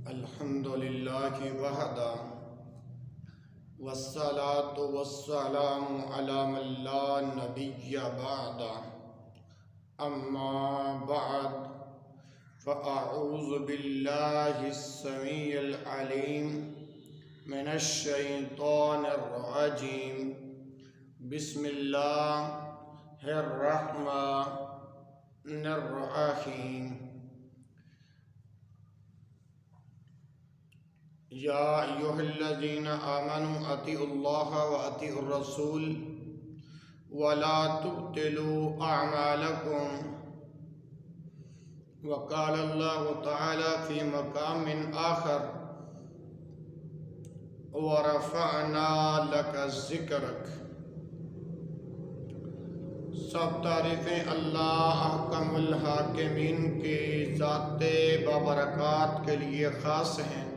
الحمد للہ وحدہ والصلاة والسلام علی من لا نبی بعدہ اما بعد فاعوذ باللہ السمیع العلیم من الشیطان الرجیم بسم اللہ الرحمن الرحیم یا ایھا الذین آمنوا اطیعوا اللہ واطیعوا الرسول ولا تبطلوا اعمالکم وقال اللہ تعالی فی مقام آخر ورفعنا لک ذکرک۔ سب تعریفیں اللہ احکم الحاکمین کی ذات بابرکات کے لیے خاص ہیں،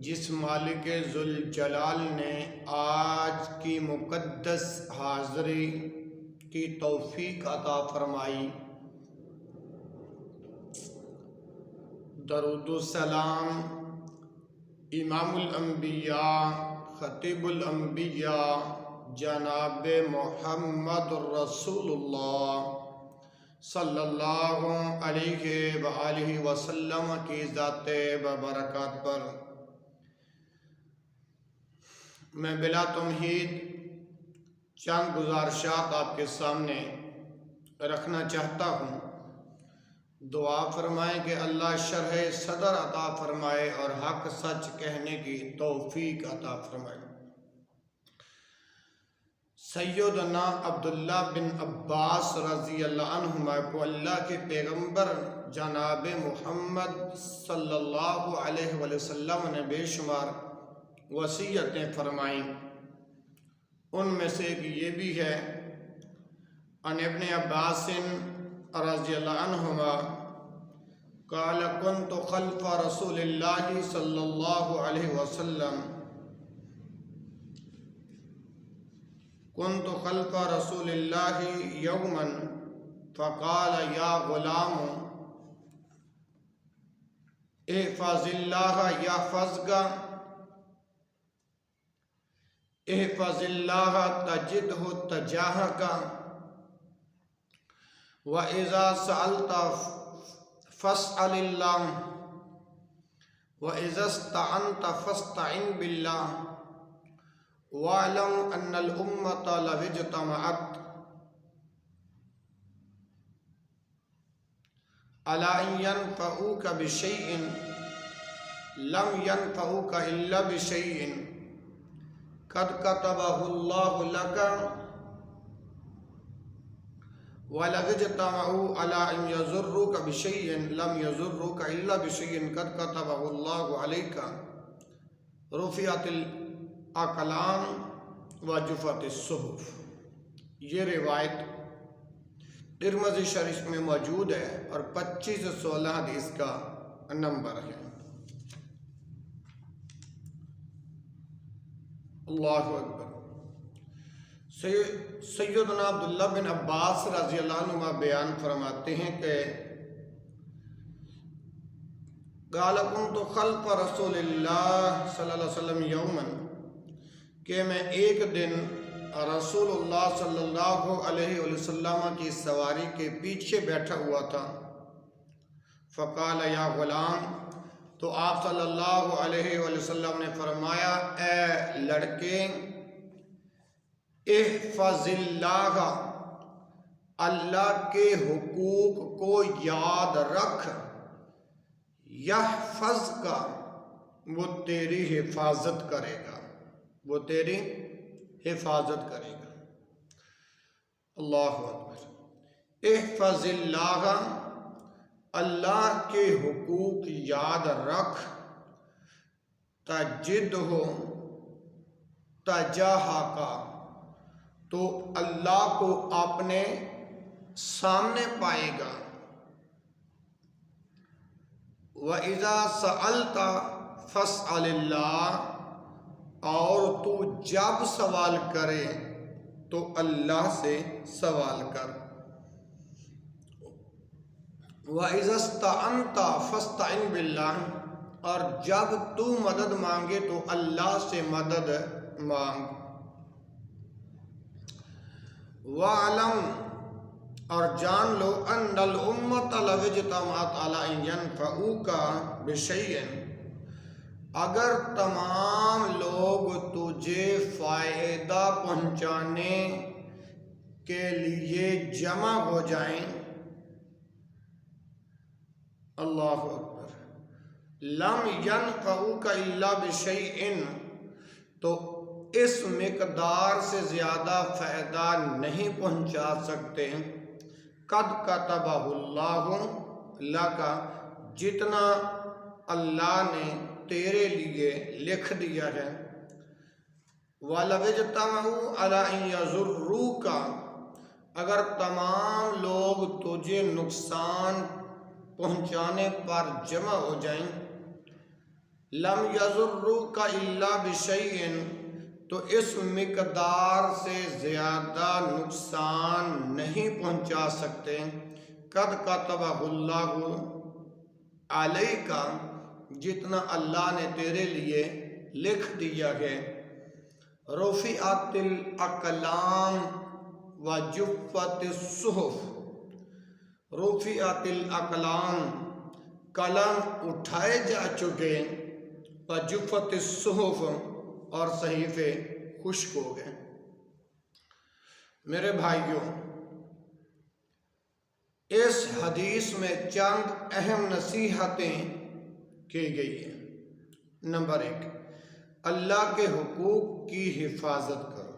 جس مالک ذوالجلال نے آج کی مقدس حاضری کی توفیق عطا فرمائی۔ درود و سلام امام الانبیاء خطیب الانبیاء جناب محمد رسول اللہ صلی اللہ علیہ وآلہ وسلم کی ذات بابرکات پر میں بلا تمہید چند گزارشات آپ کے سامنے رکھنا چاہتا ہوں۔ دعا فرمائیں کہ اللہ شرح صدر عطا فرمائے اور حق سچ کہنے کی توفیق عطا فرمائے۔ سیدنا عبداللہ بن عباس رضی اللہ عنہما کو اللہ کے پیغمبر جناب محمد صلی اللہ علیہ وسلم نے بے شمار وصیتیں فرمائیں۔ ان میں سے ایک یہ بھی ہے، عن ابن عباس رضی اللہ عنہما قال كنت خلف رسول اللہ صلی اللہ علیہ وسلم كنت خلف رسول اللہ یوما فقال یا غلام احفظ اللہ یحفظک احفظ اللہ تجدہ تجاہک وَإِذَا سَأَلْتَ فَاسْأَلِ اللَّهَ وَإِذَا اسْتَعَنْتَ فَاسْتَعِنْ بِاللَّهِ وَاعْلَمْ أَنَّ الْأُمَّةَ لَوِ اجْتَمَعَتْ عَلَىٰ أَن يَنفَعُوكَ بِشَيْءٍ لَمْ يَنفَعُوكَ إِلَّا بِشَيْءٍ قَدْ كَتَبَهُ اللَّهُ لَكَ وَلَوِ اجْتَمَعُوا عَلَىٰ أَن يَضُرُّوكَ بِشَيْءٍ لَمْ يَضُرُّوكَ إِلَّا بِشَيْءٍ قَدْ كَتَبَهُ اللَّهُ عَلَيْكَ رُفِعَتِ الْأَقْلَامُ وَجُفَتِ الصُّحُفُ۔ یہ روایت ترمذی شریف میں موجود ہے اور 2516 حدیث کا نمبر ہے۔ اللہ اکبر۔ سیدنا عبداللہ بن عباس رضی اللہ عنہ بیان فرماتے ہیں کہ قال كنت خلف رسول اللہ صلی اللہ علیہ وسلم یوما، کہ میں ایک دن رسول اللہ صلی اللہ علیہ وسلم کی سواری کے پیچھے بیٹھا ہوا تھا۔ فقال یا غلام، تو آپ صلی اللہ علیہ وسلم نے فرمایا اے لڑکے، احفظ اللہ، اللہ کے حقوق کو یاد رکھ، یحفظ کا، وہ تیری حفاظت کرے گا، وہ تیری حفاظت کرے گا۔ اللہ اکبر۔ احفظ اللہ، اللہ کے حقوق یاد رکھ، تجدہ تجاہک، تو اللہ کو اپنے سامنے پائے گا۔ وَإِذَا سَأَلْتَ فَاسْأَلِ اللَّهَ، اور تو جب سوال کرے تو اللہ سے سوال کر۔ وَإِذَا اسْتَعَنْتَ فَاسْتَعِنْ بِاللَّهِ، اور جب تو مدد مانگے تو اللہ سے مدد مانگ۔ وَعْلَمْ اور جان لو ان الامت لو اجتمعت علی ان ينفعوک بشیء اگر تمام لوگ تجھے فائدہ پہنچانے کے لیے جمع ہو جائیں، اللہ اکبر، لم ينفعوک الا بشیء تو اس مقدار سے زیادہ فائدہ نہیں پہنچا سکتے، قد کتبہ اللہ لک جتنا اللہ نے تیرے لیے لکھ دیا ہے، وَلَوِ اجْتَمَعُوا عَلَىٰ أَن يَضُرُّوكَ اگر تمام لوگ تجھے نقصان پہنچانے پر جمع ہو جائیں، لم يَضُرُّوكَ إِلَّا بِشَيْءٍ تو اس مقدار سے زیادہ نقصان نہیں پہنچا سکتے، قد کتبہ اللہ علیک جتنا اللہ نے تیرے لیے لکھ دیا ہے، رفعت الاقلام وجفت الصحف، رفعت الاقلام قلم اٹھائے جا چکے، وجفت الصحف اور صحیفے خشک ہو گئے۔ میرے بھائیوں، اس حدیث میں چند اہم نصیحتیں کی گئی ہیں۔ نمبر 1، اللہ کے حقوق کی حفاظت کرو۔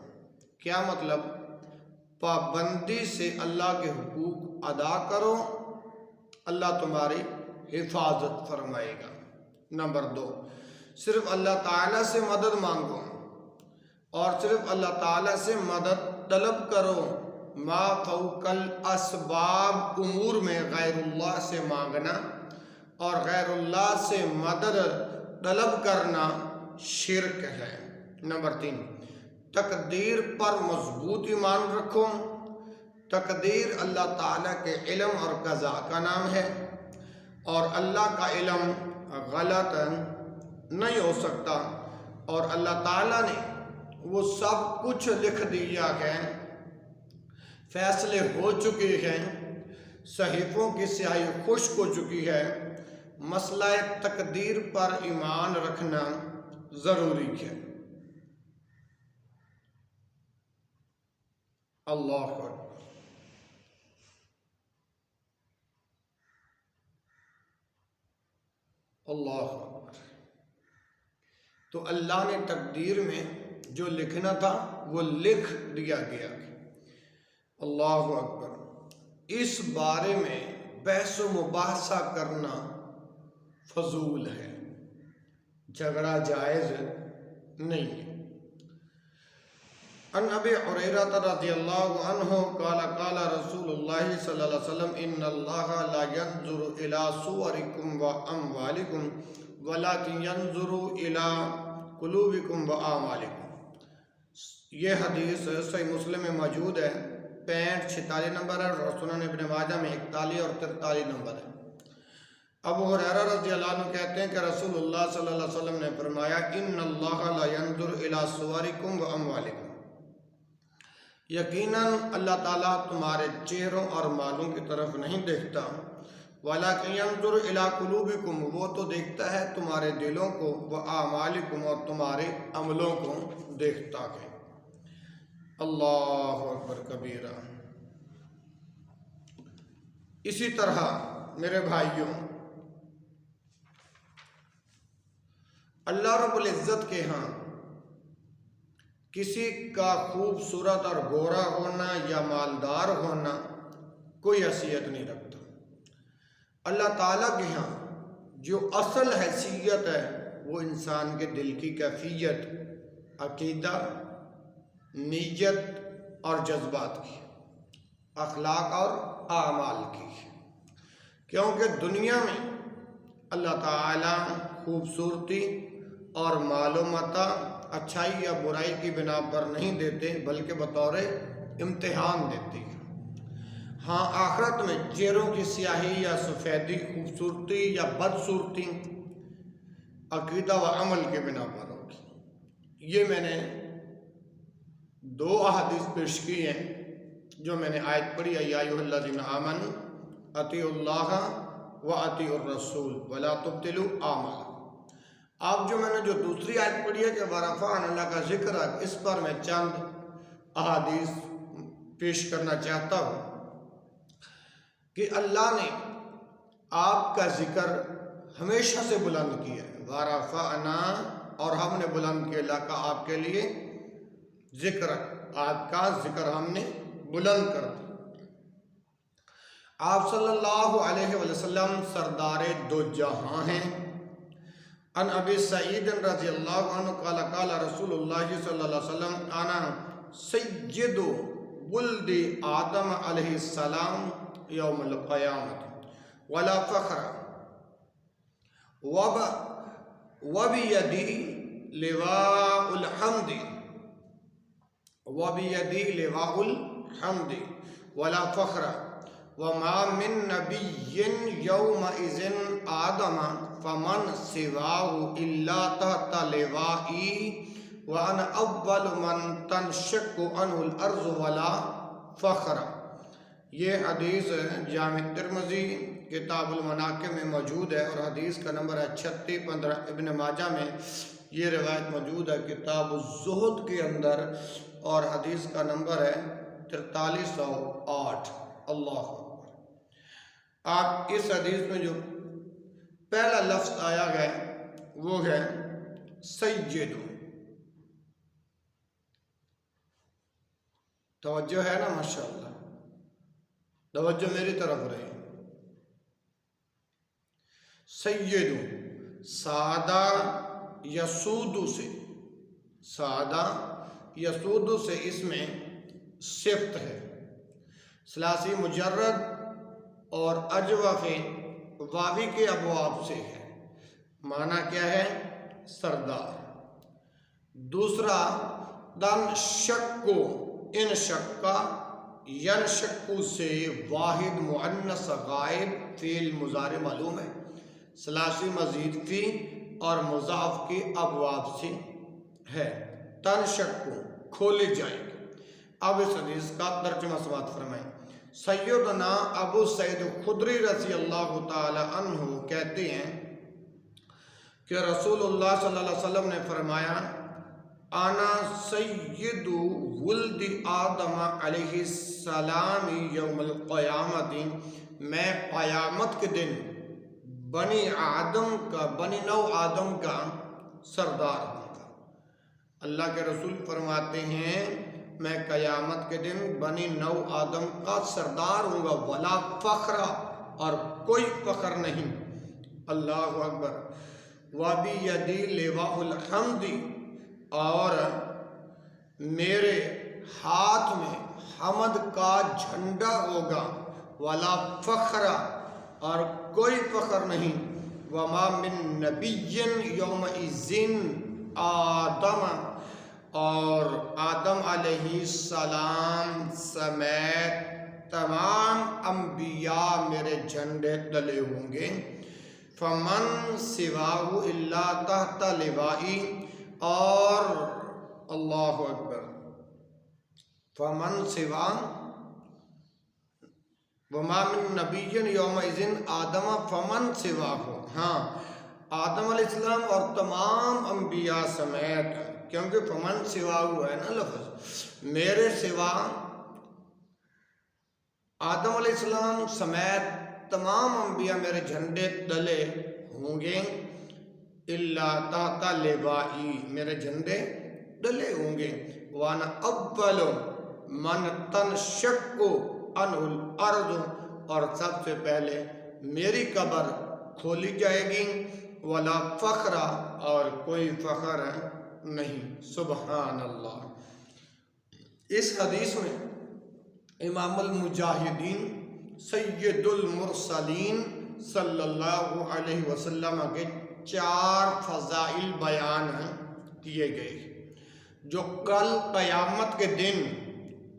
کیا مطلب؟ پابندی سے اللہ کے حقوق ادا کرو، اللہ تمہاری حفاظت فرمائے گا۔ نمبر 2، صرف اللہ تعالیٰ سے مدد مانگو اور صرف اللہ تعالیٰ سے مدد طلب کرو، ما فوق الاسباب امور میں غیر اللہ سے مانگنا اور غیر اللہ سے مدد طلب کرنا شرک ہے۔ نمبر 3، تقدیر پر مضبوط ایمان رکھو۔ تقدیر اللہ تعالیٰ کے علم اور قضاء کا نام ہے اور اللہ کا علم غلط نہیں ہو سکتا، اور اللہ تعالیٰ نے وہ سب کچھ لکھ دیا ہے، فیصلے ہو چکے ہیں، صحیفوں کی سیاہی خشک ہو چکی ہے۔ مسئلہ تقدیر پر ایمان رکھنا ضروری ہے۔ اللہ اکبر۔ اللہ اکبر۔ تو اللہ نے تقدیر میں جو لکھنا تھا وہ لکھ دیا گیا۔ اللہ اکبر۔ اس بارے میں بحث و مباحثہ کرنا فضول ہے، جھگڑا جائز نہیں ہے۔ عن ابی ہریرہ رضی اللہ عنہ قال قال رسول اللہ صلی اللہ علیہ وسلم ان اللہ لا ينظر الى صورکم و اموالکم ولکن ينظر الى قلوبکم و اعمالکم۔ یہ حدیث صحیح مسلم میں موجود ہے، 65-46 نمبر ہے، اور سنن ابن ماجہ میں 41 اور 43 نمبر ہے۔ ابو ہریرہ رضی اللہ عنہ کہتے ہیں کہ رسول اللہ صلی اللہ علیہ وسلم نے فرمایا ان اللہ لا ينظر الى صورکم و اموالکم، یقیناً اللہ تعالیٰ تمہارے چہروں اور مالوں کی طرف نہیں دیکھتا، وَلَكِنْ يَنْظُرُ إِلَىٰ قُلُوبِكُمْ وہ تو دیکھتا ہے تمہارے دلوں کو، وَأَعْمَالِكُمْ اور تمہارے عملوں کو دیکھتا ہے۔ اللہ اکبر کبیرہ۔ اسی طرح میرے بھائیوں، اللہ رب العزت کے ہاں کسی کا خوبصورت اور گورا ہونا یا مالدار ہونا کوئی حیثیت نہیں رکھتا۔ اللہ تعالیٰ کے ہاں جو اصل حیثیت ہے وہ انسان کے دل کی کیفیت، عقیدہ، نیت اور جذبات کی، اخلاق اور اعمال کی، کیونکہ دنیا میں اللہ تعالیٰ خوبصورتی اور مال و متاع اچھائی یا برائی کی بنا پر نہیں دیتے بلکہ بطور امتحان دیتے ہیں۔ ہاں آخرت میں چہروں کی سیاہی یا سفیدی، خوبصورتی یا بدصورتی عقیدہ و عمل کے بنا پر ہوگی۔ یہ میں نے 2 احادیث پیش کی ہیں جو میں نے آیت پڑھی ہے، یا ایھا الذین آمنوا اطیعوا اللہ و اطیعوا الرسول ولا تبطلوا اعمالکم۔ اب جو میں نے جو دوسری آیت پڑھی ہے کہ ورفعنا اللہ کا ذکر ہے، اس پر میں چند احادیث پیش کرنا چاہتا ہوں کہ اللہ نے آپ کا ذکر ہمیشہ سے بلند کیا ہے۔ ورفعنا، اور ہم نے بلند کیا اللہ کا آپ کے لیے ذکر، آپ کا ذکر ہم نے بلند کر دیا۔ آپ صلی اللہ علیہ وسلم سردار 2 جہاں ہیں۔ ان ابی سعید رضی اللہ عنہ قال قال رسول اللہ صلی اللہ علیہ وسلم انا سید ولد آدم علیہ السلام یوم القیامت ولا فخر وبیدی لواء الحمد ولا فخر وما من نبی یومئذ آدم فمن سواه الا تحت لوائي وانا اول من تنشق عنه الارض ولا فخر۔ یہ حدیث جامع ترمذی کتاب المناقب میں موجود ہے، اور حدیث کا نمبر ہے 3615۔ ابن ماجہ میں یہ روایت موجود ہے کتاب الزہد کے اندر، اور حدیث کا نمبر ہے 4308۔ اللہ اکبر۔ آپ اس حدیث میں جو پہلا لفظ آیا گیا وہ ہے سید۔ توجہ ہے نا؟ ماشاءاللہ، توجہ میری طرف رہی۔ سید سادہ یسود سے اس میں صفت ہے، ثلاثی مجرد اور اجوف واوی کے ابواب سے ہے۔ معنی کیا ہے؟ سردار۔ دوسرا دن شکو، ان شکا ین شکو سے واحد مؤنث غائب فعل مضارع معلوم ہے، ثلاثی مزید فی اور مضاف کے ابواب سے ہے۔ تن شکو کھولی جائے گی۔ اب اس حدیث کا ترجمہ سماعت فرمائیں۔ سیدنا ابو سعید خدری رضی اللہ تعالی عنہ کہتے ہیں کہ رسول اللہ صلی اللہ علیہ وسلم نے فرمایا انا سید ولد آدم علیہ السلام یوم القیامت، میں قیامت کے دن بنی نو آدم کا سردار ہوں گا۔ اللہ کے رسول فرماتے ہیں میں قیامت کے دن بنی نو آدم کا سردار ہوں گا، ولا فخر، اور کوئی فخر نہیں۔ اللہ اکبر۔ وبیدی لواء الحمد، اور میرے ہاتھ میں حمد کا جھنڈا ہوگا، ولا فخر، اور کوئی فخر نہیں۔ وما من نبی یومئذ آدم، اور آدم علیہ السلام سمیت تمام انبیاء میرے جھنڈے تلے ہوں گے۔ فمن سواہ الا تحت لوائی، اور اللہ اکبر، فمن سوا وما من نبی یومئذ آدم فمن سواہ، ہاں آدم علیہ السلام اور تمام انبیاء سمیت، کیونکہ فمن سوا ہوا ہے نا لفظ، میرے سوا آدم علیہ السلام سمیت تمام انبیاء میرے جھنڈے تلے ہوں گے، الا تحت لوائی، میرے جھنڈے تلے ہوں گے۔ وانا اول من تنشق عنہ الارض، اور سب سے پہلے میری قبر کھولی جائے گی، ولا فخر، اور کوئی فخر نہیں۔ سبحان اللہ۔ اس حدیث میں امام المجاہدین سید المرسلین صلی اللہ علیہ وسلم کے 4 فضائل بیان کیے گئے جو کل قیامت کے دن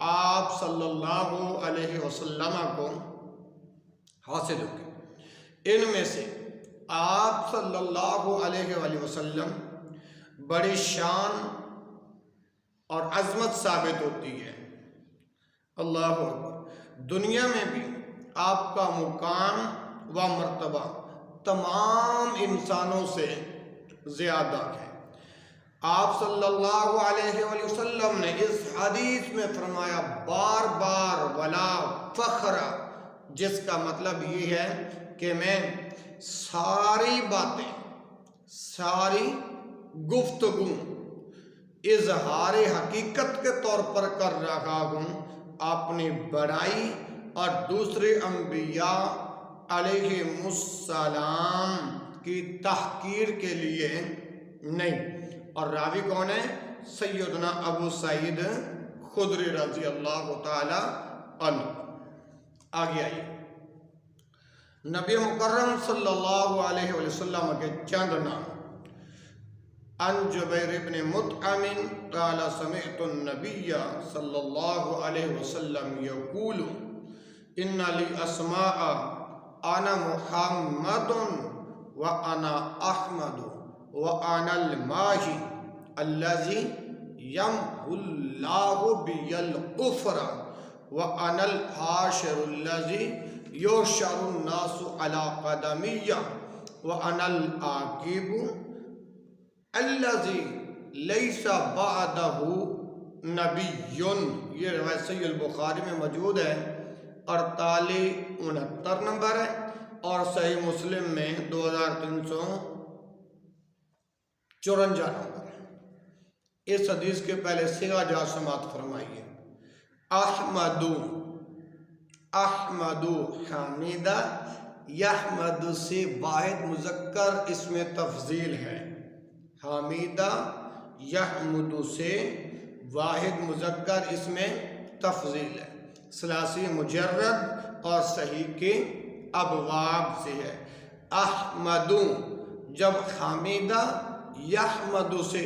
آپ صلی اللہ علیہ وسلم کو حاصل ہوں گے۔ ان میں سے آپ صلی اللہ علیہ وآلہ وسلم بڑی شان اور عظمت ثابت ہوتی ہے۔ اللہ اکبر۔ دنیا میں بھی آپ کا مقام و مرتبہ تمام انسانوں سے زیادہ ہے۔ آپ صلی اللہ علیہ وآلہ وسلم نے اس حدیث میں فرمایا بار بار ولا فخر، جس کا مطلب یہ ہے کہ میں ساری باتیں، ساری گفتگو اظہار حقیقت کے طور پر کر رہا ہوں، اپنی بڑائی اور دوسرے انبیاء علیہ السلام کی تحقیر کے لیے نہیں۔ اور راوی کون ہے؟ سیدنا ابو سعید خدری رضی اللہ تعالی عنہ۔ آگے آئیے، نبی مکرم صلی اللہ علیہ وسلم کے چند نام۔ عن جبیر بن مطعم قال سمعت النبی صلی اللہ علیہ وسلم یقول ان لی اسماء انا محمد وانا احمد وانا الماحی الذی یمحو اللہ بی الکفر وانا الحاشر الذی یحشر الناس علی قدمی وانا العاقب الذی لیس بعدہ نبی۔ یہ روایت صحیح البخاری میں موجود ہے، 4869 نمبر ہے، اور صحیح مسلم میں 2354 نمبر ہے۔ اس حدیث کے پہلے صیغہ جا سماعت فرمائیے۔ احمدو، احمدو حمیدہ، یحمد سے واحد مذکر اس میں تفضیل ہے، حمیدہ یحمد سے واحد مذکر اس میں تفضیل ہے، ثلاثی مجرد اور صحیح کے ابواب سے ہے۔ احمدو جب حمیدہ یحمد سے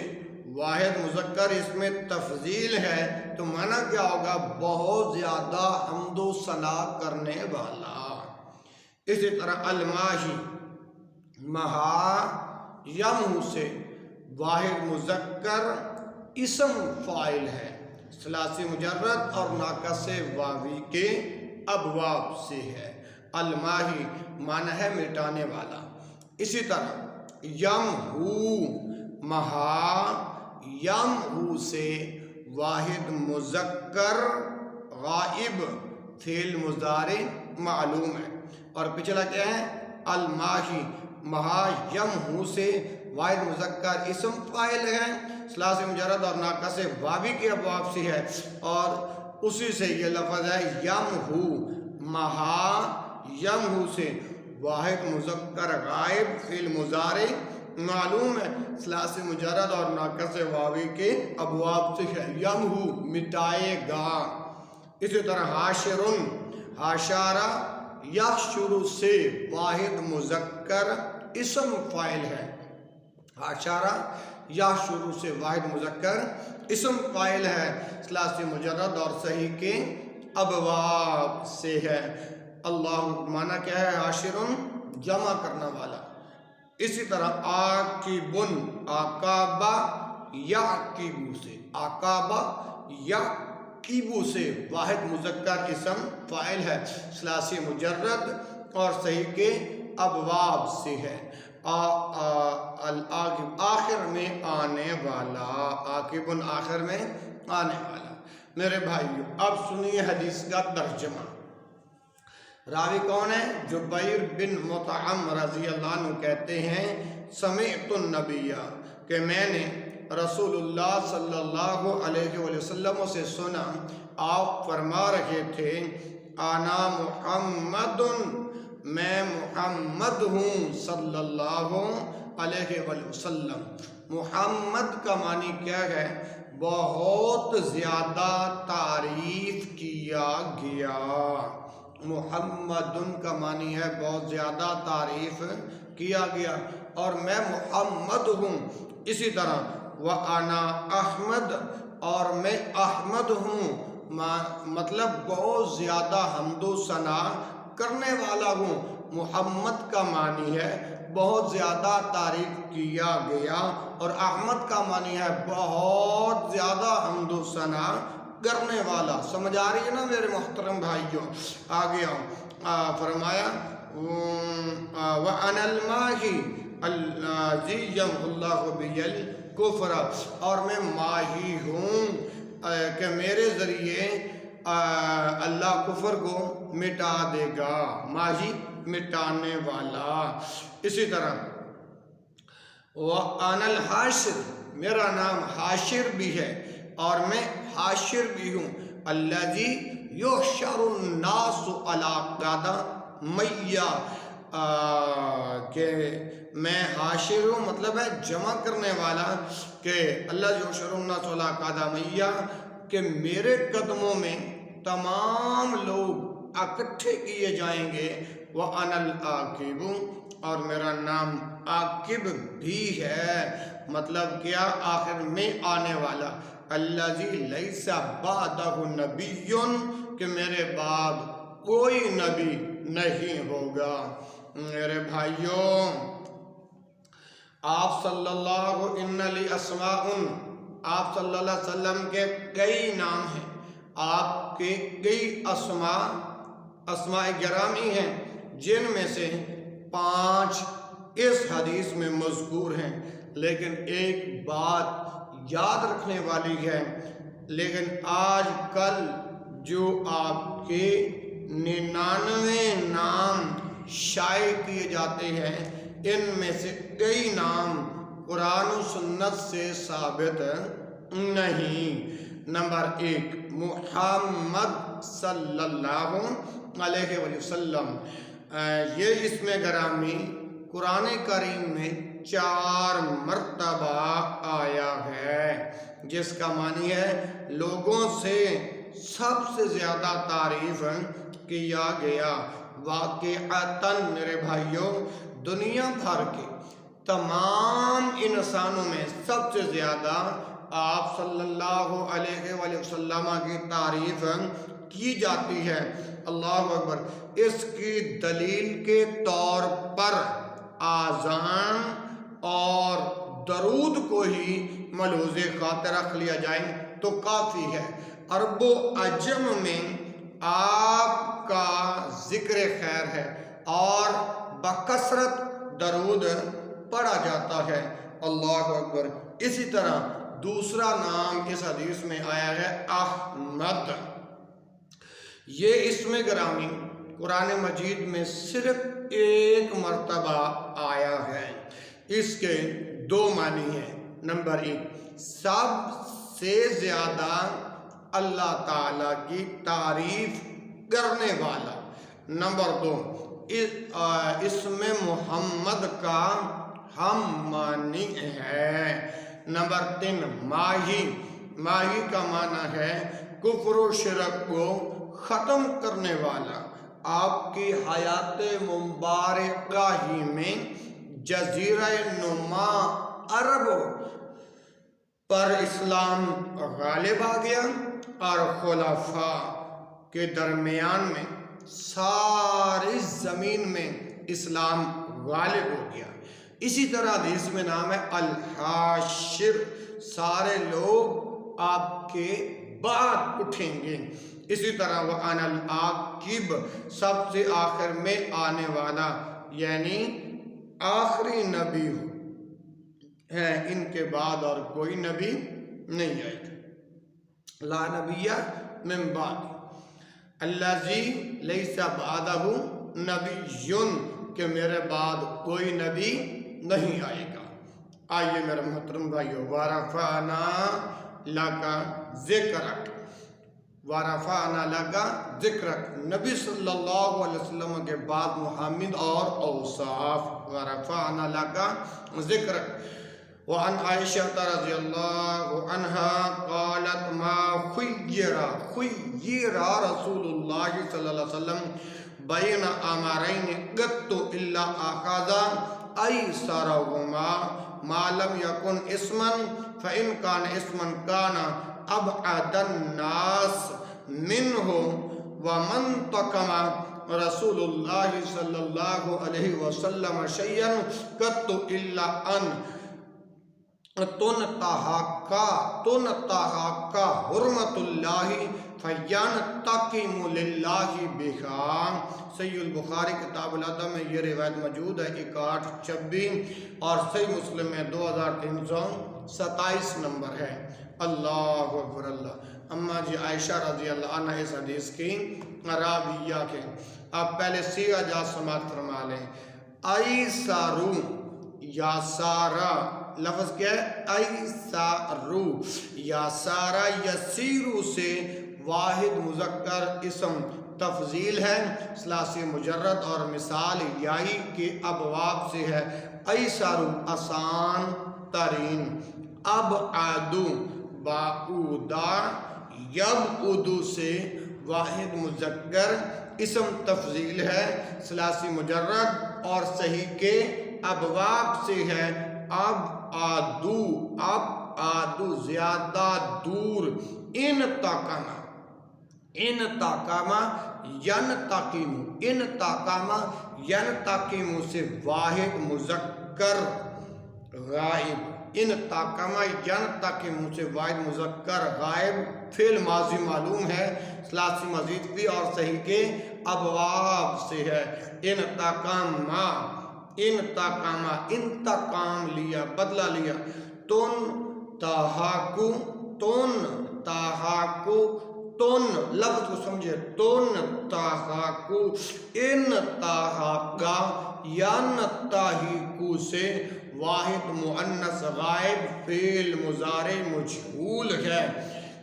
واحد مذکر اس میں تفضیل ہے تو معنی کیا ہوگا؟ بہت زیادہ حمد و ثنا کرنے والا۔ اسی طرح الماحی، مہا یمحو سے واحد مذکر اسم فاعل ہے، ثلاثی مجرد اور ناقص واوی کے ابواب سے ہے۔ الماحی معنی ہے مٹانے والا۔ اسی طرح یمحو، مہا یمحو سے واحد مذکر غائب فعل مضارع معلوم ہے، اور پچھلا کیا ہے؟ الماحی، مہا یمحو سے واحد مذکر اسم فاعل ہے، ثلاثی مجرد اور ناقص واوی کے ابواب سے ہے، اور اسی سے یہ لفظ ہے یمحو، مہا یمحو سے واحد مذکر غائب فعل مضارع معلوم ہے، ثلاثی مجرد اور ناقص واوی کے ابواب سے ہے، یمحو مٹائے گا۔ اسی طرح حاشرن، حاشارہ یحشر سے واحد مذکر اسم فاعل ہے، حاشارہ یحشر سے واحد مذکر اسم فاعل ہے، ثلاثی مجرد اور صحیح کے ابواب سے ہے۔ اللہ معنی کیا ہے؟ حاشرن جمع کرنا والا۔ اسی طرح عاقبن، عقابہ یعقب سے، عقابہ یعقب سے واحد مذکر اسم فاعل ہے، ثلاثی مجرد اور صحیح کے ابواب سے ہے۔ العاقب آخر میں آنے والا، عاقبن آخر میں آنے والا۔ میرے بھائیو اب سنیے حدیث کا ترجمہ۔ راوی کون ہے؟ جبیر بن مطعم رضی اللہ عنہ کہتے ہیں سمعت النبی، کہ میں نے رسول اللہ صلی اللہ علیہ وآلہ وسلم سے سنا، آپ فرما رہے تھے انا محمد، میں محمد ہوں صلی اللہ علیہ وآلہ وسلم۔ محمد کا معنی کیا ہے؟ بہت زیادہ تعریف کیا گیا۔ محمد کا معنی ہے بہت زیادہ تعریف کیا گیا، اور میں محمد ہوں۔ اسی طرح وَأَنَا احمد، اور میں احمد ہوں، مطلب بہت زیادہ حمد و ثنا کرنے والا ہوں۔ محمد کا معنی ہے بہت زیادہ تعریف کیا گیا، اور احمد کا معنی ہے بہت زیادہ حمد و ثنا کرنے والا۔ سمجھ آ رہی ہے نا میرے محترم بھائیوں؟ آگے فرمایا وَأَنَا الْمَاحِي الَّذِي يَمْحُو اللَّهُ بِهِ الْكُفْرَ، اور میں ماہی ہوں کہ میرے ذریعے اللہ کفر کو مٹا دے گا، ماہی مٹانے والا۔ اسی طرح وَأَنَا الْحَاشِرُ، میرا نام حاشر بھی ہے اور میں حاشر بھی ہوں، الَّذِي يُحْشَرُ النَّاسُ عَلَىٰ قَدَمَيَّ، کہ میں حاشر ہوں مطلب ہے جمع کرنے والا، کہ اللہ يُحْشَرُ النَّاسُ عَلَىٰ قَدَمَيَّ، کہ میرے قدموں میں تمام لوگ اکٹھے کیے جائیں گے۔ وَأَنَا الْعَاقِبُ، اور میرا نام عاقب بھی ہے، مطلب کیا؟ آخر میں آنے والا۔ الَّذِي لَيْسَ بَعْدَهُ نَبِيٌّ، کہ میرے بعد کوئی نبی نہیں ہوگا۔ میرے بھائیوں، آپ صلی اللہ علیہ وسلم، آپ صلی اللہ علیہ وسلم کے کئی نام ہیں، آپ کے کئی اسماء گرامی ہیں، جن میں سے 5 اس حدیث میں مذکور ہیں، لیکن ایک بات یاد رکھنے والی ہے، لیکن آج کل جو آپ کے 99 نام شائع کیے جاتے ہیں، ان میں سے کئی نام قرآن و سنت سے ثابت نہیں۔ نمبر 1 محمد صلی اللہ علیہ وسلم، یہ اسم گرامی قرآن کریم میں 4 مرتبہ آیا ہے، جس کا معنی ہے لوگوں سے سب سے زیادہ تعریف کیا گیا۔ واقعتاً میرے بھائیوں، دنیا بھر کے تمام انسانوں میں سب سے زیادہ آپ صلی اللہ علیہ وسلم کی تعریف کی جاتی ہے۔ اللہ اکبر۔ اس کی دلیل کے طور پر آذان اور درود کو ہی ملحوظ خاطر رکھ لیا جائے تو کافی ہے۔ عرب و عجم میں آپ کا ذکر خیر ہے اور بکثرت درود پڑھا جاتا ہے۔ اللہ اکبر۔ اسی طرح دوسرا نام اس حدیث میں آیا ہے احمد۔ یہ اسم گرامی قرآن مجید میں صرف 1 مرتبہ آیا ہے۔ اس کے 2 معنی ہیں۔ نمبر 1 سب سے زیادہ اللہ تعالیٰ کی تعریف کرنے والا۔ نمبر 2 اسم محمد کا ہم معنی ہے۔ نمبر 3 ماہی کا معنی ہے کفر و شرک کو ختم کرنے والا۔ آپ کی حیات مبارکہ ہی میں جزیرہ نما عرب پر اسلام غالب آ گیا اور خلفاء کے درمیان میں ساری زمین میں اسلام غالب ہو گیا۔ اسی طرح حدیث میں نام ہے الحاشر، سارے لوگ آپ کے بعد اٹھیں گے۔ اسی طرح وَأَنَا الْعَاقِبُ، سب سے آخر میں آنے والا، یعنی آخری نبی ہے، ان کے بعد اور کوئی نبی نہیں آئے گا۔ لا نبی من بعد الذی لیس بعدہ نبی، کہ میرے بعد کوئی نبی نہیں آئے گا۔ آئیے میرے محترم بھائیو، وَرَفَعْنَا لَكَ ذِكْرَكَ، وَرَفَعْنَا لَكَ ذِكْرَكَ، نبی صلی اللہ علیہ وسلم کے بعد محمد اور اوصاف، وَرَفَعْنَا لَكَ ذِكْرَكَ۔ وعن عائشة رضی اللہ عنہا قالت ما خیر رسول اللہ صلی اللہ علیہ وسلم بین امرین قط الا اخذ ایسرهما ما لم یکن اسما فإن كان اسما كان ابعد الناس منه ومن تقم رسول اللہ صلی اللہ علیہ وسلم شیئا قط الا ان تنتہک حرمت اللہ فینتقم للہ بہا۔ صحیح البخاری کتاب الادب میں یہ روایت موجود ہے 1826 اور صحیح مسلم میں 2327 نمبر ہے۔ اللہ اکبر اللہ۔ اما جی عائشہ رضی اللہ عنہ اس حدیث کی راویہ کے، آپ پہلے سیغہ جا سماعت فرما لیں۔ ایسارو یا سارا لفظ کیا ہے؟ ایسارو یا سارا یسیرو سے واحد مذکر اسم تفضیل ہے، ثلاثی مجرد اور مثال یائی کے ابواب سے ہے۔ ایسارو آسان ترین، ابعدو بعودا یبعدو سے واحد مذکر اسم تفضیل ہے، ثلاثی مجرد اور صحیح کے ابواب سے ہے۔ ابعدو زیادہ دور، انتقام ینتقم سے واحد مذکر غائب، انتقم ینتقم سے واحد مذکر غائب فعل ماضی معلوم ہے، ثلاثی مزید بھی اور صحیح کے ابواب سے ہے۔ انتقام لیا، بدلہ لیا۔ تنتہاکو تن لفظ کو سمجھے، تنتہاکو انتہاکا ینتہیکو سے واحد مؤنث غائب فعل مضارع مجہول ہے،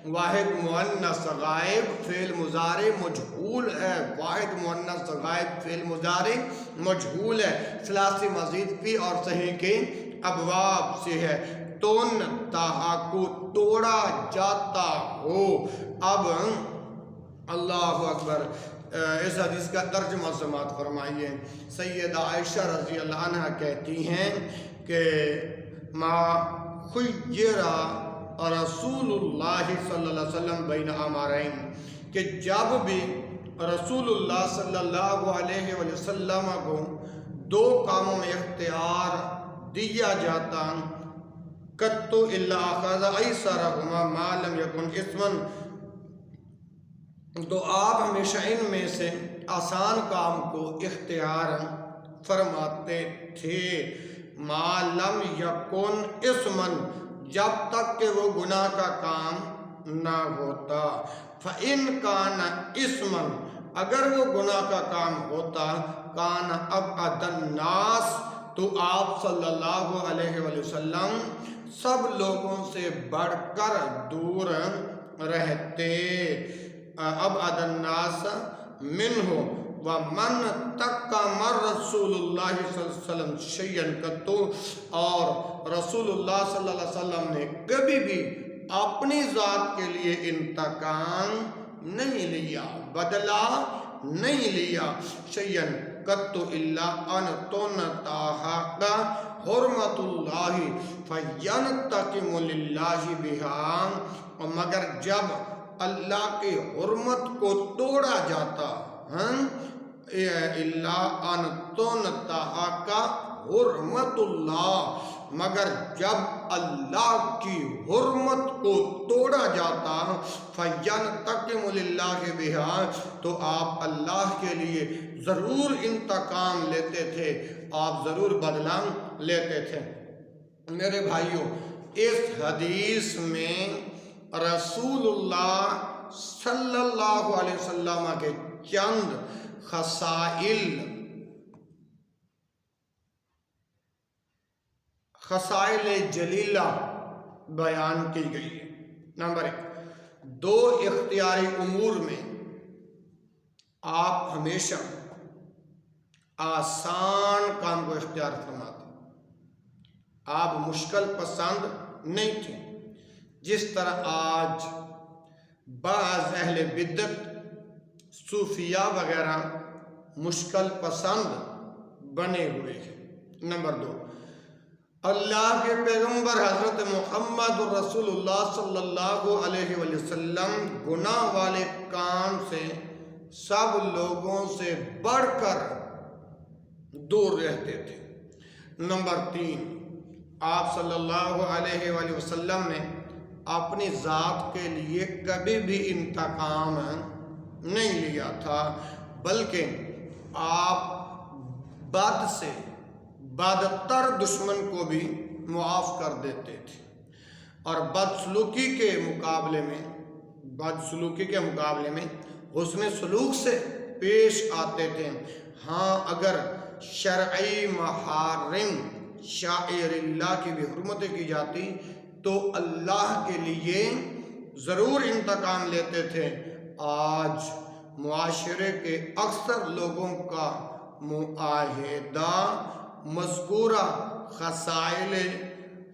واحد مؤنث غائب فعل مضارع مجہول ہے، واحد مؤنث غائب فعل مضارع مجہول ہے، ثلاثی مزید فی اور صحیح کے ابواب سے ہے۔ تنتہاکو توڑا جاتا ہو۔ اب اللہ اکبر، اس حدیث کا ترجمہ سماعت فرمائیے۔ سیدہ عائشہ رضی اللہ عنہ کہتی ہیں کہ ما خیر رسول اللہ صلی اللہ علیہ وسلم بین امرین، کہ جب بھی رسول اللہ صلی اللہ علیہ وسلم کو دو کاموں میں اختیار دیا جاتا، قط الا اخذ ایسرہما ما لم یکن اسما، تو آپ ہمیشہ ان میں سے آسان کام کو اختیار فرماتے تھے، ما لم یکن اسما، جب تک کہ وہ گناہ کا کام نہ ہوتا۔ فَإِن كَانَ اسما، اگر وہ گناہ کا کام ہوتا، كَانَ أَبْعَدَ النَّاسِ، تو آپ صلی اللہ علیہ وسلم سب لوگوں سے بڑھ کر دور رہتے۔ ابعد الناس منہ ومن تقم رسول اللہ صلی اللہ علیہ وسلم شیئا قط، اور رسول اللہ صلی اللہ علیہ وسلم نے کبھی بھی اپنی ذات کے لیے انتقام نہیں لیا، بدلہ نہیں لیا، شیئا قط الا ان تنتہک حرمت اللہ فینتقم للہ بہا، مگر جب اللہ کی حرمت کو توڑا جاتا، الا ان تنتہک حرمت اللہ، مگر جب اللہ کی حرمت کو توڑا جاتا، فینتقم للہ بہا، تو آپ اللہ کے لیے ضرور انتقام لیتے تھے، آپ ضرور بدلہ لیتے تھے۔ میرے بھائیوں، اس حدیث میں رسول اللہ صلی اللہ علیہ وسلم کے چند خصائل جلیلہ بیان کی گئی ہے۔ نمبر 1، دو اختیاری امور میں آپ ہمیشہ آسان کام کو اختیار فرماتے، آپ مشکل پسند نہیں تھے، جس طرح آج بعض اہل بدعت صوفیہ وغیرہ مشکل پسند بنے ہوئے ہیں۔ نمبر 2، اللہ کے پیغمبر حضرت محمد رسول اللہ صلی اللہ علیہ وسلم گناہ والے کام سے سب لوگوں سے بڑھ کر دور رہتے تھے۔ نمبر 3، آپ صلی اللہ علیہ وآلہ وسلم نے اپنی ذات کے لیے کبھی بھی انتقام نہیں لیا تھا، بلکہ آپ بد سے بدتر دشمن کو بھی معاف کر دیتے تھے اور بدسلوکی کے مقابلے میں حسن سلوک سے پیش آتے تھے۔ ہاں، اگر شرعی محارم شاعر اللہ کی بھی حرمتیں کی جاتی تو اللہ کے لیے ضرور انتقام لیتے تھے۔ آج معاشرے کے اکثر لوگوں کا معاہدہ مذکورہ خصائل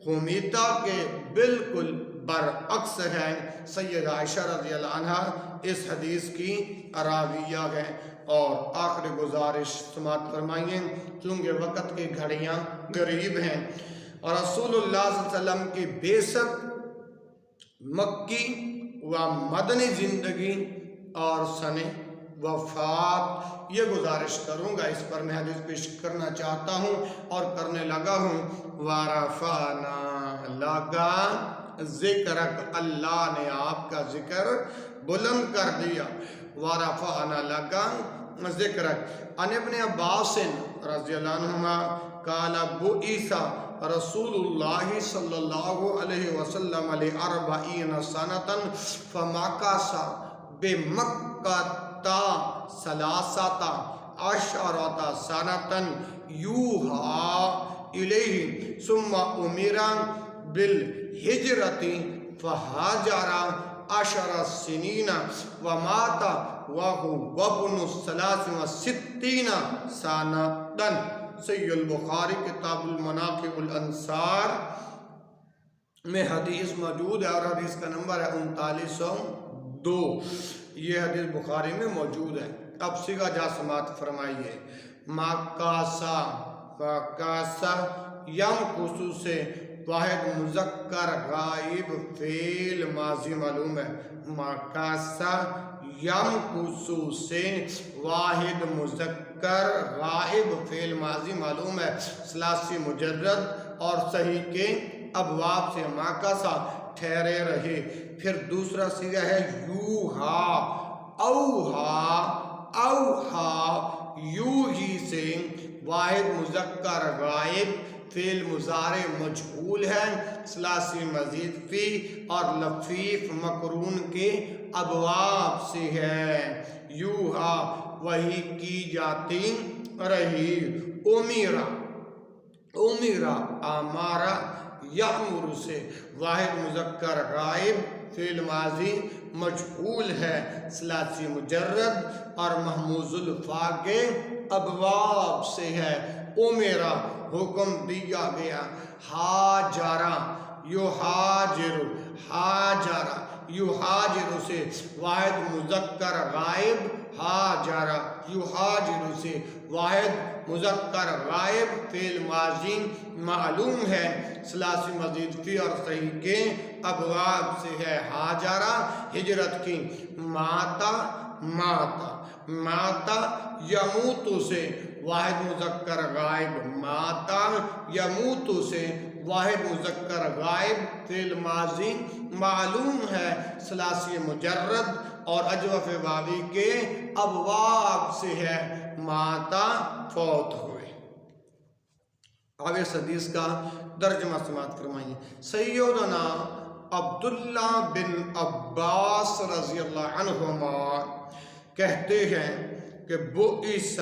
حمیدہ کے بالکل برعکس ہے۔ سیدہ عائشہ رضی اللہ عنہ اس حدیث کی راویہ ہے۔ اور آخری گزارش سماعت فرمائیے، کیونکہ وقت کی گھڑیاں قریب ہیں اور رسول اللہ صلی اللہ علیہ وسلم کی بعثت، مکی و مدنی زندگی اور سن وفات، یہ گزارش کروں گا، اس پر میں حدیث پیش کرنا چاہتا ہوں اور کرنے لگا ہوں۔ وَرَفَعْنَا لَكَ ذِكْرَكَ، اللہ نے آپ کا ذکر بلند کر دیا۔ وَرَفَعْنَا لَكَ ذِكْرَكَ، عن ابن عباس رضی اللہ عنہما قال بُعِثَ رسول اللہ صلی اللہ علیہ وسلم ل40 سنة فمكث بمکۃ 13 سنة یوحى الیہ ثم امر بالہجرۃ فہاجر 10 سنین ومات وهو ابن 63 سنة۔ صحیح البخاری کتاب المناقب الانصار میں حدیث موجود ہے اور حدیث کا نمبر ہے 3902۔ یہ حدیث بخاری میں موجود ہے۔ اب صیغہ جا سماعت فرمائیے۔ مکاسا، فکاسا، یمکسو سے واحد مذکر غائب فعل ماضی معلوم ہے۔ مکاسا یمکسو سے واحد مذکر غائب فعل ماضی معلوم ہے، ثلاثی مجرد اور صحیح کے ابواب سے مکاسا ٹھہرے رہے۔ پھر دوسرا صیغہ ہے یوحا، اوحا، اوحا، یوحی سے واحد مذکر غائب فعل مضارع مجہول ہے، ثلاثی مزید فی اور لفیف مقرون کے ابواب سے ہے۔ یوحا وحی کی جاتی رہی۔ امیرا، امیرا، امارا، یامر سے واحد مذکر غائب فعل ماضی مجہول ہے، ثلاثی مجرد اور محموز الفا کے ابواب سے ہے۔ امیرا حکم دیا گیا۔ ہاجرا، یہاجر، ہاجرا، یہاجر سے واحد مذکر غائب ہاجرا، یہاجر سے واحد مذکر غائب فعل ماضی معلوم ہے، ثلاثی مزید فی اور صحیح کے ابواب سے ہے۔ ہاجرا ہجرت کی۔ ماتا، ماتا، ماتا یموتو سے واحد مذکر غائب ماتا یموتو سے واحد مذکر غائب فعل ماضی معلوم ہے، ثلاثی مجرد اور اجوف واوی کے ابواب سے ہے۔ ماتا فوت ہوئے۔ اب اس حدیث کا ترجمہ سماعت فرمائیے۔ سیدنا عبداللہ بن عباس رضی اللہ عنہما کہتے ہیں کہ بعث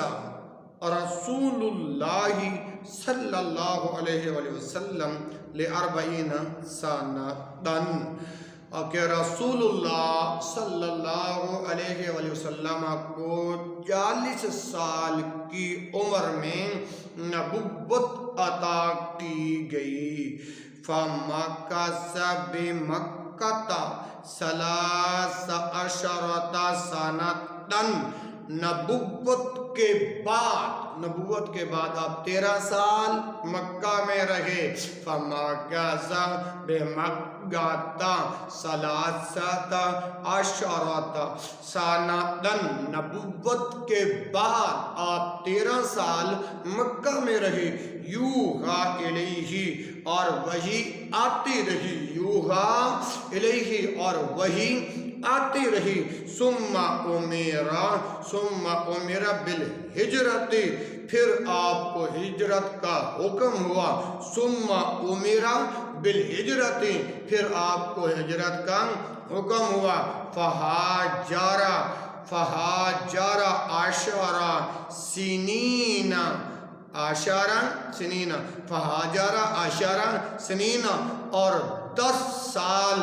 رسول اللہ صلی اللہ علیہ وآلہ وسلم ل40 سنة، کہ رسول اللہ صلی اللہ علیہ وآلہ وسلم کو 40 سال کی عمر میں نبوت عطا کی گئی۔ فَمَكَثَ بِمَكَّةَ 13 سنة، نبوت کے بعد نبوت کے بعد آپ 13 سال مکہ میں رہے. فَمَكَثَ بِمَكَّةَ ثَلَاثَةَ عَشَرَةَ سَنَةً. نبوت کے بعد آپ 13 سال مکہ میں رہے. یوحا الیہ اور وحی آتی رہی. یوحا الیہ اور وحی آتی رہی. ثم امر بالہجرت. پھر آپ کو ہجرت کا حکم ہوا. ثم امر بالہجرت. پھر آپ کو ہجرت کا حکم ہوا. فہاجر 10 سنین. فہاجر 10 سنین اور 10 سال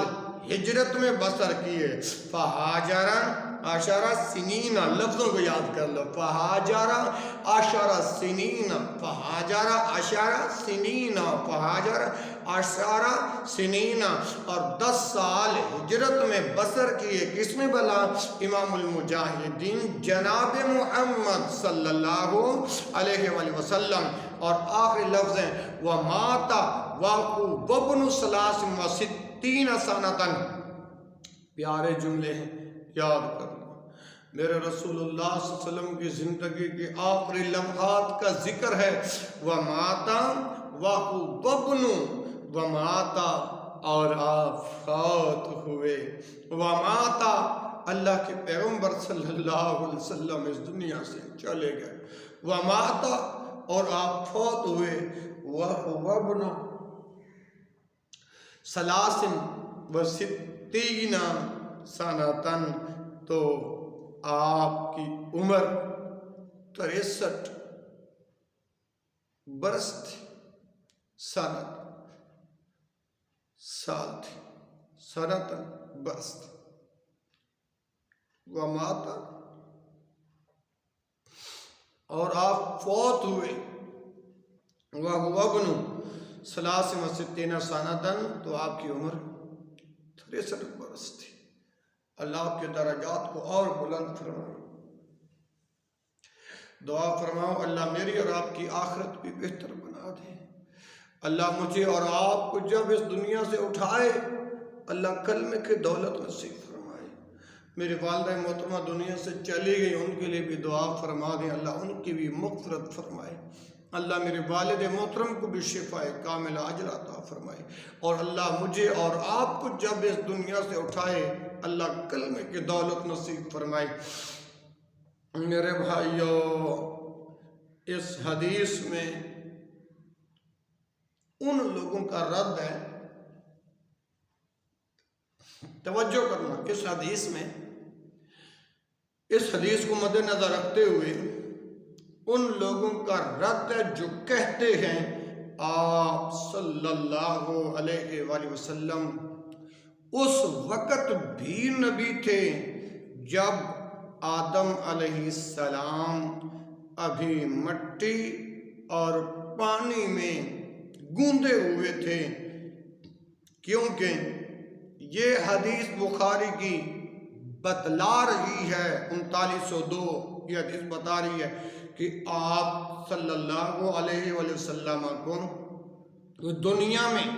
ہجرت میں بسر کیے. فہاجر 10 سنین. لفظوں کو یاد کر لو. فہاجر 10 سنین. فہاجر 10 سنین. فہاجر 10 سنین اور 10 سال ہجرت میں بسر کیے. کس میں بلا؟ امام المجاہدین جناب محمد صلی اللہ علیہ وآلہ وسلم. اور آخری لفظ ہیں وَمَاتَ وَهُوَ ابْنُ 63 سَنَةً. پیارے جملے ہیں، یاد کر لو. میرے رسول اللہ صلی اللہ علیہ وسلم کی زندگی کے آخری لمحات کا ذکر ہے. وَمَاتَ وَهُوَ ابْنُ. وَمَاتَ اور آپ فوت ہوئے. وَمَاتَ اللہ کے پیغمبر صلی اللہ علیہ وسلم اس دنیا سے چلے گئے. وَمَاتَ اور آپ فوت ہوئے. وَهُوَ ابْنُ 63 سنتاً. تو آپ کی عمر 63 برس تھی. سنت سال تھی. سنتاً برس تھی. وَمَاتَ اور آپ فوت ہوئے. وَهُوَ ابْنُ 63 سنتاً. تو آپ کی عمر 63 برس تھی. اللہ آپ کے درجات کو اور بلند فرمائے. دعا فرماؤ اللہ میری اور آپ کی آخرت بھی بہتر بنا دے. اللہ مجھے اور آپ کو جب اس دنیا سے اٹھائے اللہ کلمے کی دولت نصیب فرمائے. میری والدہ محترمہ دنیا سے چلی گئی، ان کے لیے بھی دعا فرما دیں اللہ ان کی بھی مغفرت فرمائے. اللہ میرے والد محترم کو بھی شفائے کامل عاجلہ عطا فرمائے. اور اللہ مجھے اور آپ کو جب اس دنیا سے اٹھائے اللہ کلمے کی دولت نصیب فرمائے. میرے بھائیو، اس حدیث میں ان لوگوں کا رد ہے. توجہ کرنا. اس حدیث کو مد نظر رکھتے ہوئے ان لوگوں کا رد ہے جو کہتے ہیں آپ صلی اللہ علیہ وآلہ وسلم اس وقت بھی نبی تھے جب آدم علیہ السلام ابھی مٹی اور پانی میں گوندے ہوئے تھے. کیونکہ یہ حدیث بخاری کی بتلا رہی ہے 3902. یہ حدیث بتا رہی ہے کہ آپ صلی اللہ علیہ وآلہ وسلم کو دنیا میں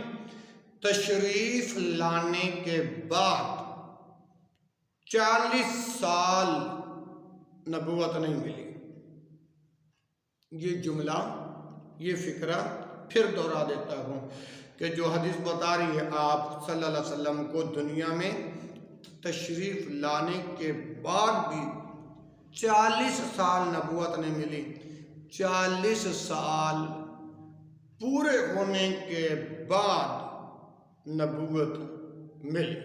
تشریف لانے کے بعد 40 سال نبوت نہیں ملی. یہ جملہ، یہ فکرہ پھر دہرا دیتا ہوں کہ جو حدیث بتا رہی ہے آپ صلی اللہ علیہ وسلم کو دنیا میں تشریف لانے کے بعد بھی 40 سال نبوت نہیں ملی. 40 سال پورے ہونے کے بعد نبوت ملی.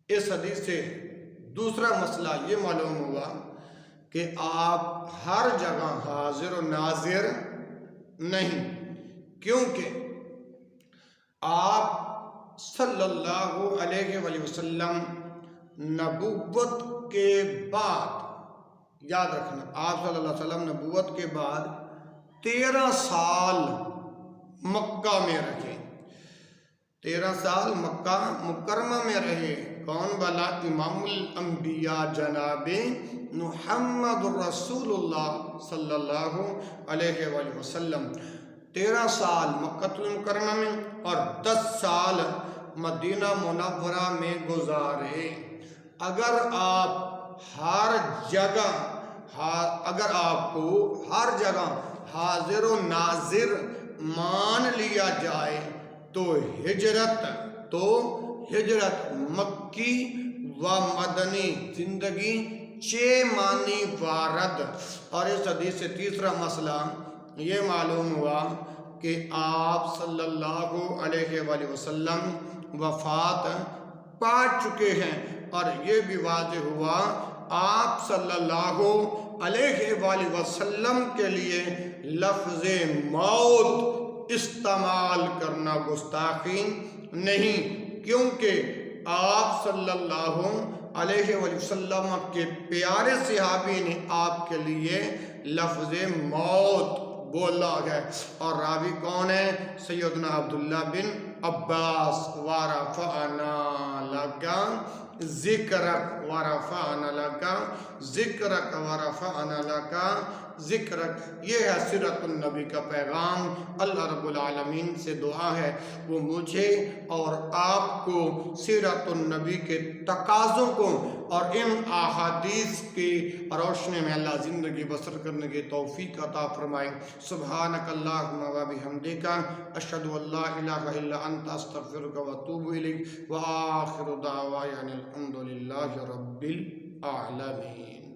اس حدیث سے دوسرا مسئلہ یہ معلوم ہوا کہ آپ ہر جگہ حاضر و ناظر نہیں، کیونکہ آپ صلی اللہ علیہ وآلہ وسلم نبوت کے بعد، یاد رکھنا آپ صلی اللہ علیہ وسلم نبوت کے بعد 13 سال مکہ میں رہے. 13 سال مکہ مکرمہ میں رہے. کون بلا؟ امام الانبیاء جناب محمد رسول اللہ صلی اللہ علیہ وآلہ وسلم 13 سال مکہ المکرمہ میں اور 10 سال مدینہ منورہ میں گزارے۔ اگر آپ کو ہر جگہ حاضر و ناظر مان لیا جائے تو ہجرت مکی و مدنی زندگی 6 معنی وارد۔ اور اس حدیث سے تیسرا مسئلہ یہ معلوم ہوا کہ آپ صلی اللہ علیہ وآلہ وسلم وفات پا چکے ہیں، اور یہ بھی واضح ہوا آپ صلی اللہ علیہ وآلہ وسلم کے لیے لفظ موت استعمال کرنا گستاخی نہیں، کیونکہ آپ صلی اللہ علیہ وآلہ وسلم کے پیارے صحابی نے آپ کے لیے لفظ موت بولا ہے۔ اور راوی کون ہے؟ سیدنا عبداللہ بن عباس۔ وَرَفَعْنَا لَكَ ذِكْرَكَ وَرَفَعْنَا لَكَ ذِكْرَكَ وَرَفَعْنَا لَكَ ذِكْرَكَ۔ یہ ہے سیرت النبی کا پیغام۔ اللہ رب العالمین سے دعا ہے وہ مجھے اور آپ کو سیرت النبی کے تقاضوں کو اور ان احادیث کی روشنی میں اللہ زندگی بسر کرنے کی توفیق عطا فرمائے۔ سبحانک اللہم و بحمدک، اشہد ان لا الہ الا انت، استغفرک و اتوب الیک، وآخر دعوانا الحمد للہ رب العالمین۔